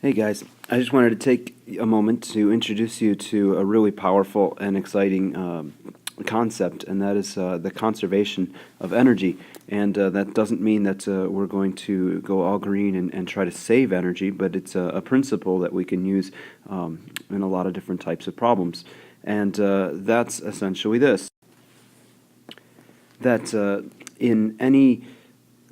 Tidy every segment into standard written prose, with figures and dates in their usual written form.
Hey guys, I just wanted to take a moment to introduce you to a really powerful and exciting concept, and that is the conservation of energy. And that doesn't mean that we're going to go all green and try to save energy, but it's a principle that we can use in a lot of different types of problems. And that's essentially this, that in any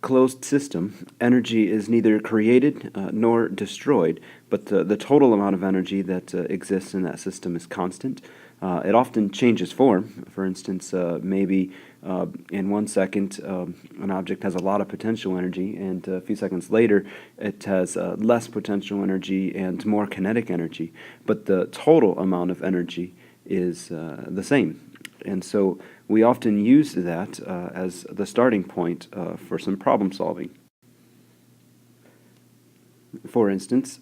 closed system, energy is neither created nor destroyed, but the total amount of energy that exists in that system is constant. It often changes form. For instance, maybe in 1 second, an object has a lot of potential energy, and a few seconds later, it has less potential energy and more kinetic energy. But the total amount of energy is the same. And so we often use that as the starting point for some problem solving. For instance,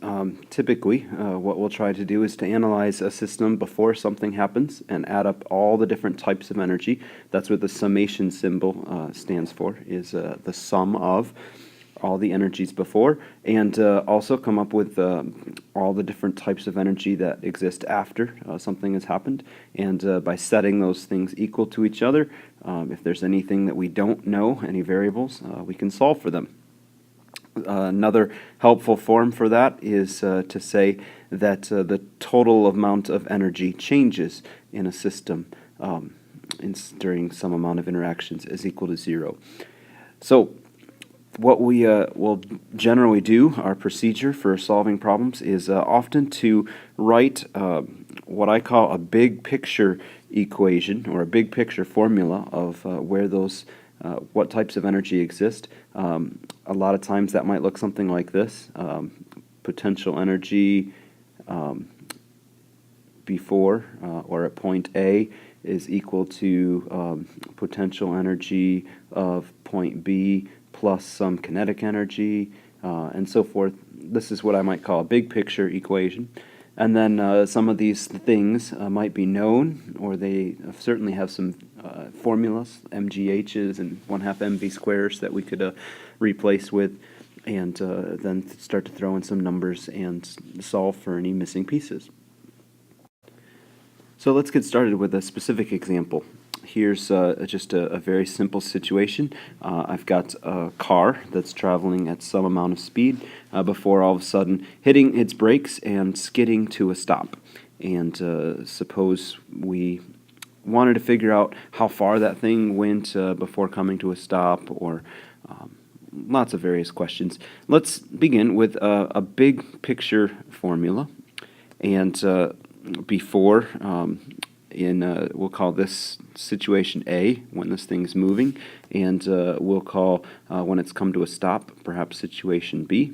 typically what we'll try to do is to analyze a system before something happens and add up all the different types of energy. That's what the summation symbol stands for, is the sum of all the energies before, and also come up with all the different types of energy that exist after something has happened. And by setting those things equal to each other, if there's anything that we don't know, any variables, we can solve for them. Another helpful form for that is to say that the total amount of energy changes in a system during some amount of interactions is equal to 0. So what we will generally do, our procedure for solving problems, is often to write what I call a big picture equation, or a big picture formula of where those what types of energy exist. A lot of times that might look something like this. Potential energy before or at point A is equal to potential energy of point B plus some kinetic energy, and so forth. This is what I might call a big picture equation. And then some of these things might be known, or they certainly have some formulas, MGHs and 1/2 mv squares that we could replace with, and then start to throw in some numbers and solve for any missing pieces. So let's get started with a specific example. Here's just a very simple situation. I've got a car that's traveling at some amount of speed before all of a sudden hitting its brakes and skidding to a stop. And suppose we wanted to figure out how far that thing went before coming to a stop, or lots of various questions. Let's begin with a big picture formula. And before, we'll call this situation A, when this thing's moving, and we'll call when it's come to a stop, perhaps situation B.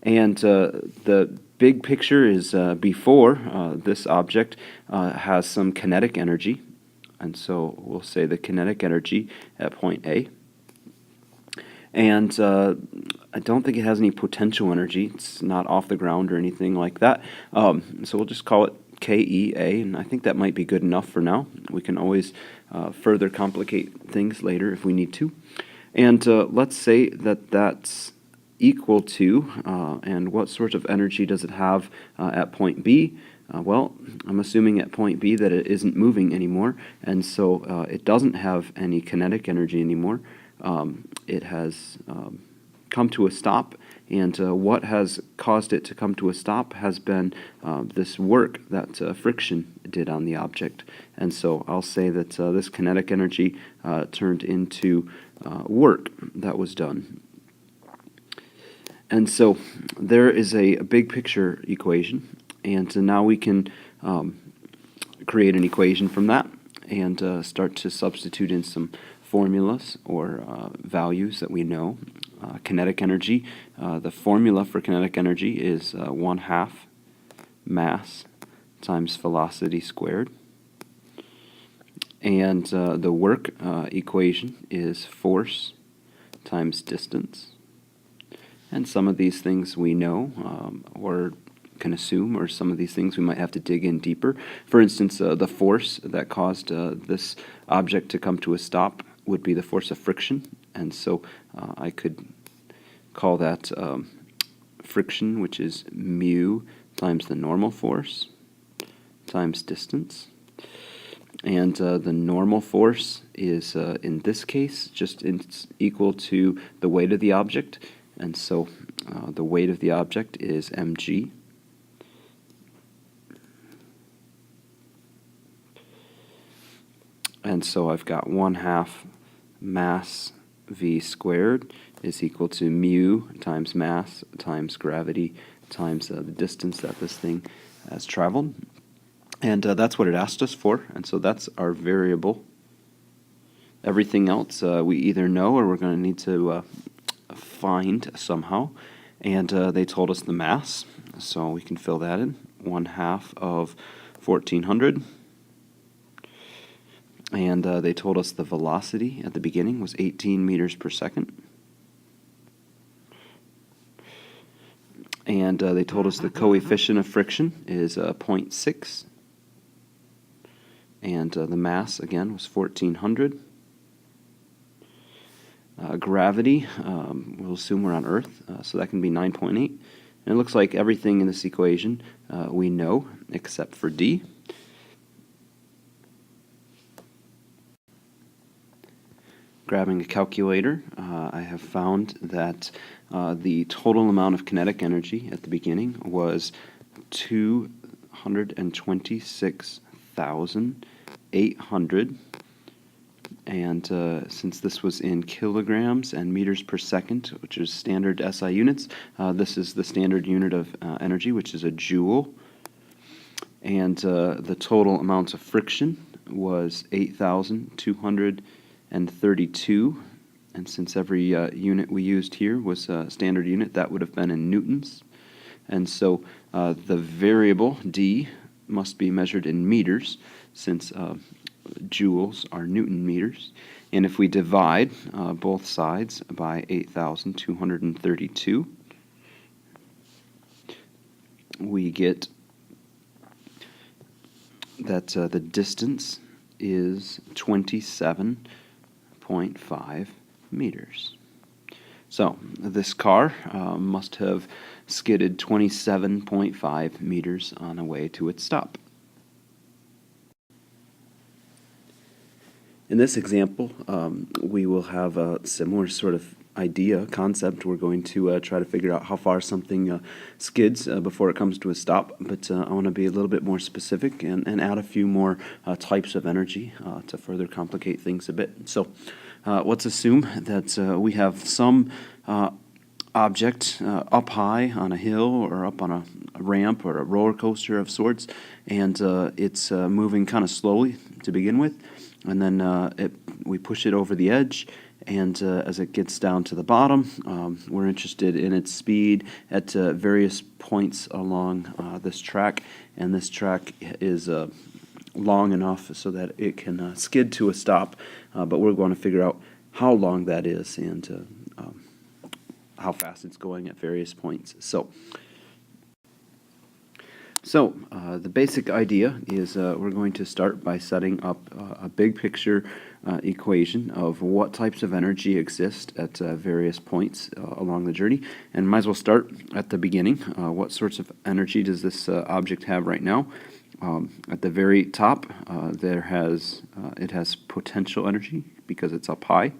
And the big picture is before this object has some kinetic energy, and so we'll say the kinetic energy at point A. And I don't think it has any potential energy. It's not off the ground or anything like that. So we'll just call it KEA, and I think that might be good enough for now. We can always further complicate things later if we need to. And let's say that that's equal to, and what sort of energy does it have at point B? Well, I'm assuming at point B that it isn't moving anymore, and so it doesn't have any kinetic energy anymore. It has come to a stop, and what has caused it to come to a stop has been this work that friction did on the object. And so I'll say that this kinetic energy turned into work that was done. And so there is a big picture equation, and now we can create an equation from that and start to substitute in some formulas or values that we know. Kinetic energy, the formula for kinetic energy is 1/2 mass times velocity squared. And the work equation is force times distance. And some of these things we know or can assume, or some of these things we might have to dig in deeper. For instance, the force that caused this object to come to a stop would be the force of friction, and so I could call that friction, which is mu times the normal force times distance. And the normal force is, in this case, just it's equal to the weight of the object. And so the weight of the object is mg. And so I've got 1/2 mass v squared is equal to mu times mass times gravity times the distance that this thing has traveled. And that's what it asked us for, and so that's our variable. Everything else we either know or we're going to need to find somehow. And they told us the mass, so we can fill that in. 1/2 of 1400. And they told us the velocity at the beginning was 18 meters per second. And they told us the coefficient of friction is 0.6. And the mass, again, was 1400. Gravity, we'll assume we're on Earth, so that can be 9.8. And it looks like everything in this equation we know except for D. Grabbing a calculator, I have found that the total amount of kinetic energy at the beginning was 226,800. And since this was in kilograms and meters per second, which is standard SI units, this is the standard unit of energy, which is a joule. And the total amount of friction was 8,232. And since every unit we used here was a standard unit, that would have been in newtons. And so the variable D must be measured in meters, since joules are Newton meters. And if we divide both sides by 8,232, we get that the distance is 27.5 meters. So this car must have skidded 27.5 meters on the way to its stop. In this example, we will have a similar sort of idea, concept. We're going to try to figure out how far something skids before it comes to a stop, but I want to be a little bit more specific and add a few more types of energy to further complicate things a bit. So let's assume that we have some object up high on a hill or up on a ramp or a roller coaster of sorts, and it's moving kind of slowly to begin with. And then we push it over the edge, and as it gets down to the bottom, we're interested in its speed at various points along this track. And this track is long enough so that it can skid to a stop, but we're going to figure out how long that is and how fast it's going at various points. So the basic idea is we're going to start by setting up a big picture equation of what types of energy exist at various points along the journey. And might as well start at the beginning. What sorts of energy does this object have right now? At the very top, it has potential energy because it's up high.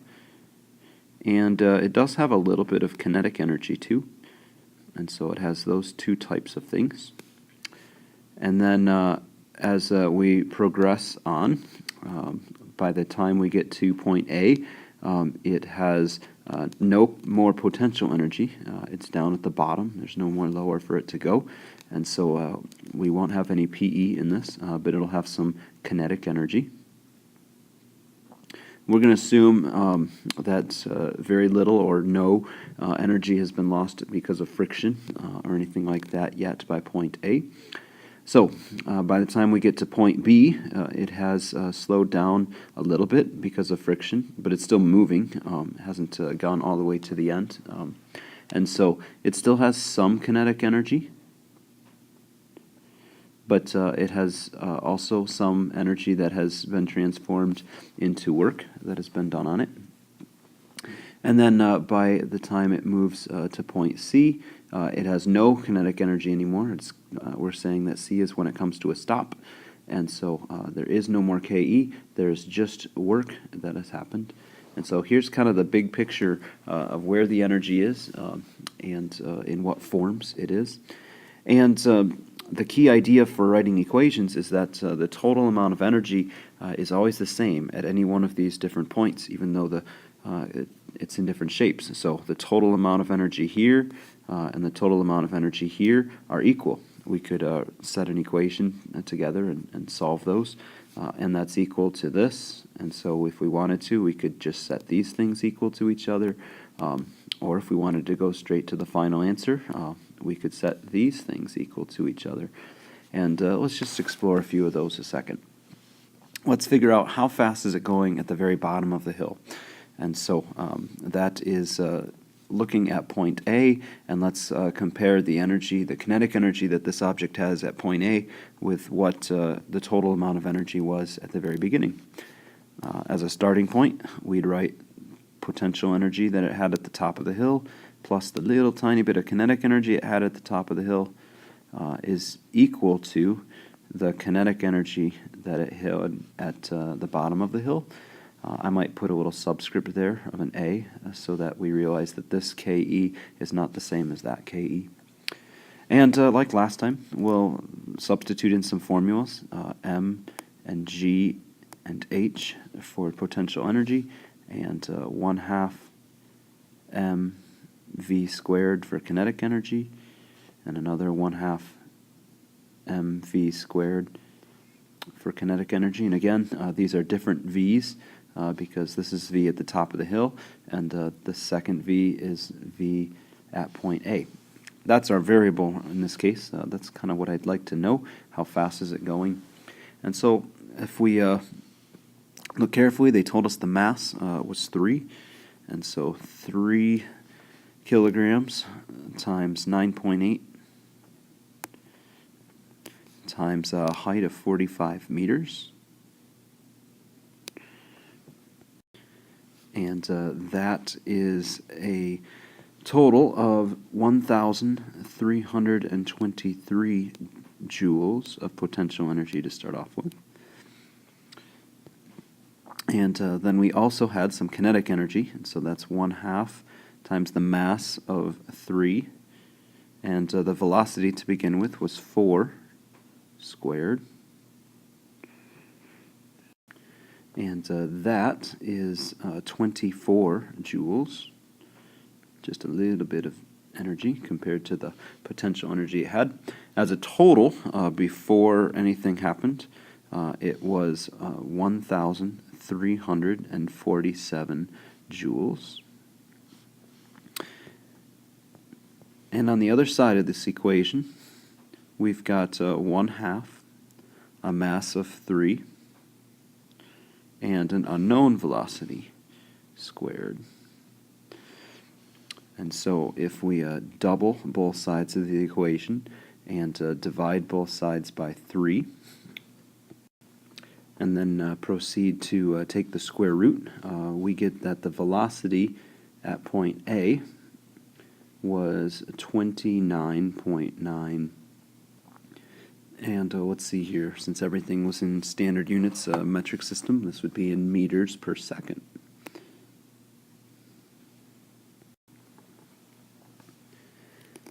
And it does have a little bit of kinetic energy too. And so it has those two types of things. And then as we progress on, by the time we get to point A, it has no more potential energy. It's down at the bottom. There's no more lower for it to go. And so we won't have any PE in this, but it'll have some kinetic energy. We're going to assume that very little or no energy has been lost because of friction or anything like that yet by point A. So by the time we get to point B, it has slowed down a little bit because of friction, but it's still moving. It hasn't gone all the way to the end. And so it still has some kinetic energy, but it has also some energy that has been transformed into work that has been done on it. And then by the time it moves to point C, It has no kinetic energy anymore. We're saying that C is when it comes to a stop. And so there is no more KE. There's just work that has happened. And so here's kind of the big picture of where the energy is and in what forms it is. And the key idea for writing equations is that the total amount of energy is always the same at any one of these different points, even though it's in different shapes. So the total amount of energy here and the total amount of energy here are equal. We could set an equation together and solve those, and that's equal to this. And so if we wanted to, we could just set these things equal to each other, or if we wanted to go straight to the final answer, we could set these things equal to each other. And let's just explore a few of those a second. Let's figure out how fast is it going at the very bottom of the hill. And so that is looking at point A, and let's compare the energy, the kinetic energy that this object has at point A with what the total amount of energy was at the very beginning. As a starting point, we'd write potential energy that it had at the top of the hill plus the little tiny bit of kinetic energy it had at the top of the hill is equal to the kinetic energy that it had at the bottom of the hill. I might put a little subscript there of an A so that we realize that this KE is not the same as that KE. And like last time, we'll substitute in some formulas, M and G and H for potential energy, and 1/2 mv squared for kinetic energy, and another 1/2 mv squared for kinetic energy. And again, these are different V's because this is V at the top of the hill, and the second V is V at point A. That's our variable in this case. That's kind of what I'd like to know. How fast is it going? And so if we look carefully, they told us the mass was 3. And so 3 kilograms times 9.8 times a height of 45 meters. And that is a total of 1,323 joules of potential energy to start off with. And then we also had some kinetic energy, and so that's 1/2 times the mass of 3. And the velocity to begin with was 4 squared. And that is 24 joules, just a little bit of energy compared to the potential energy it had. As a total, before anything happened, it was 1,347 joules. And on the other side of this equation, we've got 1/2, a mass of 3, and an unknown velocity squared. And so if we double both sides of the equation and divide both sides by 3, and then proceed to take the square root, we get that the velocity at point A was 29.9. And let's see here, since everything was in standard units, metric system, this would be in meters per second.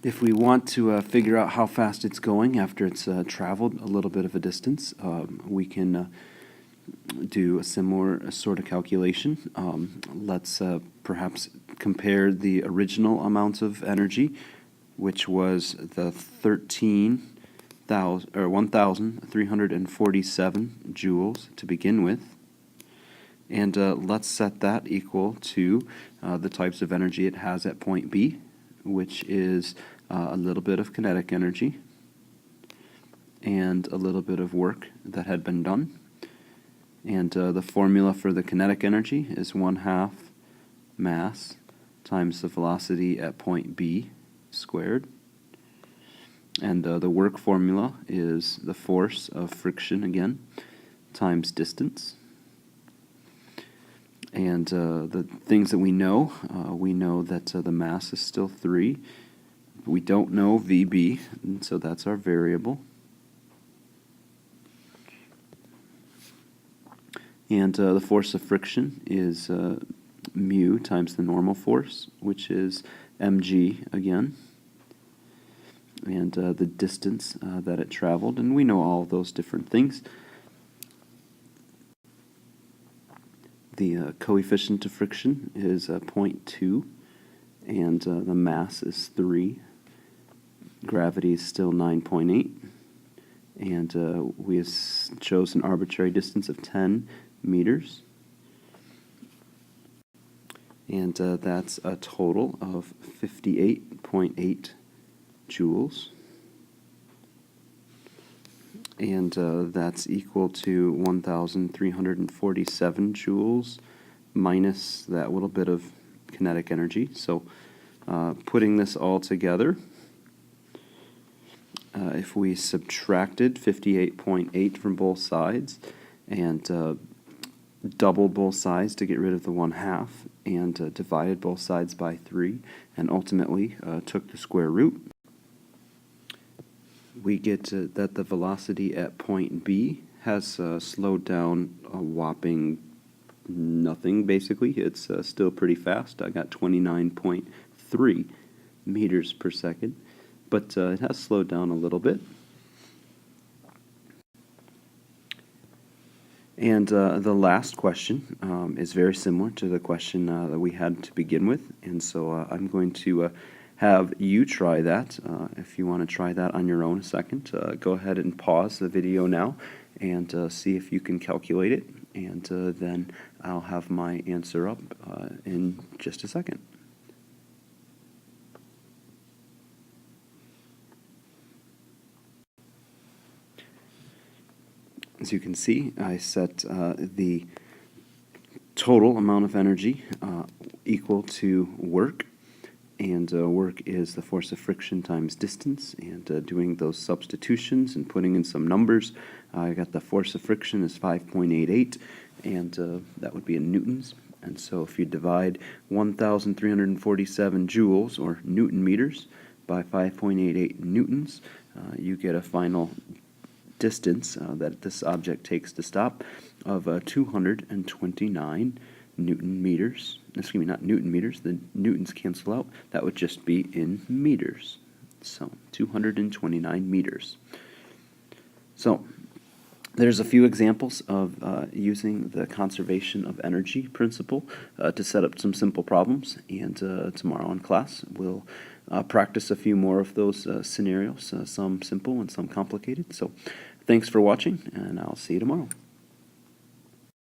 If we want to figure out how fast it's going after it's traveled a little bit of a distance, we can do a similar sort of calculation. Let's perhaps compare the original amount of energy, which was the 1,347 joules to begin with, and let's set that equal to the types of energy it has at point B, which is a little bit of kinetic energy and a little bit of work that had been done. And the formula for the kinetic energy is 1/2 mass times the velocity at point B squared. And the work formula is the force of friction again times distance. And the things that we know that the mass is still 3. We don't know VB, and so that's our variable. And the force of friction is mu times the normal force, which is mg again, and the distance that it traveled, and we know all those different things. The coefficient of friction is 0.2, and the mass is 3. Gravity is still 9.8, and we chose an arbitrary distance of 10 meters. And that's a total of 58.8 joules. And that's equal to 1,347 joules minus that little bit of kinetic energy. So putting this all together, if we subtracted 58.8 from both sides and double both sides to get rid of the 1/2 and divided both sides by 3 and ultimately took the square root, we get that the velocity at point B has slowed down a whopping nothing, basically. It's still pretty fast. I got 29.3 meters per second, but it has slowed down a little bit. And the last question is very similar to the question that we had to begin with, and so I'm going to have you try that. If you want to try that on your own a second, go ahead and pause the video now and see if you can calculate it, and then I'll have my answer up in just a second. As you can see, I set the total amount of energy equal to work, and work is the force of friction times distance, and doing those substitutions and putting in some numbers, I got the force of friction is 5.88, and that would be in newtons. And so if you divide 1,347 joules, or newton meters, by 5.88 newtons, you get a final distance that this object takes to stop of 229 newton meters. Excuse me, not newton meters, the newtons cancel out. That would just be in meters. So 229 meters. So there's a few examples of using the conservation of energy principle to set up some simple problems, and tomorrow in class we'll practice a few more of those scenarios, some simple and some complicated. So thanks for watching, and I'll see you tomorrow.